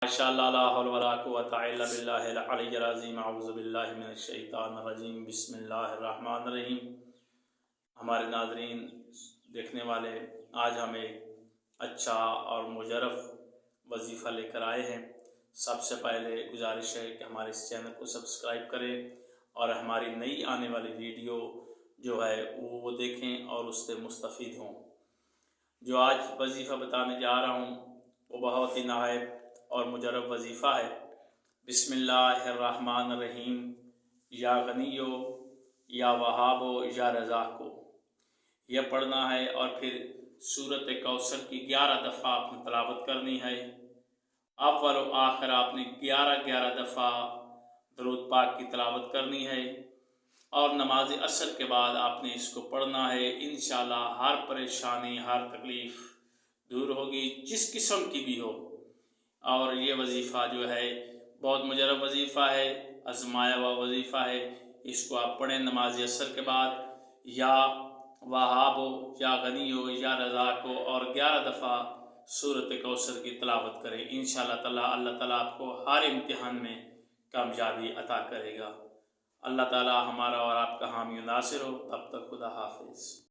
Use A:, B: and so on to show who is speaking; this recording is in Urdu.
A: ماشاءاللہ لا حول ولا قوۃ الا باللہ العلی العظیم اعوذ باللہ من الشیطان الرجیم بسم اللہ الرحمن الرحیم۔ ہمارے ناظرین دیکھنے والے، آج ہم ایک اچھا اور مجرف وظیفہ لے کر آئے ہیں۔ سب سے پہلے گزارش ہے کہ ہمارے اس چینل کو سبسکرائب کریں اور ہماری نئی آنے والی ویڈیو جو ہے وہ دیکھیں اور اس سے مستفید ہوں۔ جو آج وظیفہ بتانے جا رہا ہوں وہ بہت ہی نہایت اور مجرب وظیفہ ہے۔ بسم اللہ الرحمن الرحیم۔ یا غنیو یا وہابو یا رزاقو، یہ پڑھنا ہے اور پھر سورۃ کوثر کی 11 دفعہ آپ نے تلاوت کرنی ہے۔ اول و آخر آپ نے 11 دفعہ درود پاک کی تلاوت کرنی ہے، اور نماز عصر کے بعد آپ نے اس کو پڑھنا ہے۔ انشاءاللہ ہر پریشانی، ہر تکلیف دور ہوگی، جس قسم کی بھی ہو۔ اور یہ وظیفہ جو ہے بہت مجرب وظیفہ ہے، آزمایا ہوا وظیفہ ہے۔ اس کو آپ پڑھیں نماز عصر کے بعد، یا وہاب ہو یا غنی ہو یا رزاق ہو، اور 11 دفعہ سورۃ کوثر کی تلاوت کریں۔ انشاءاللہ تعالی اللہ تعالیٰ آپ کو ہر امتحان میں کامیابی عطا کرے گا۔ اللہ تعالیٰ ہمارا اور آپ کا حامی و ناصر ہو۔ تب تک خدا حافظ۔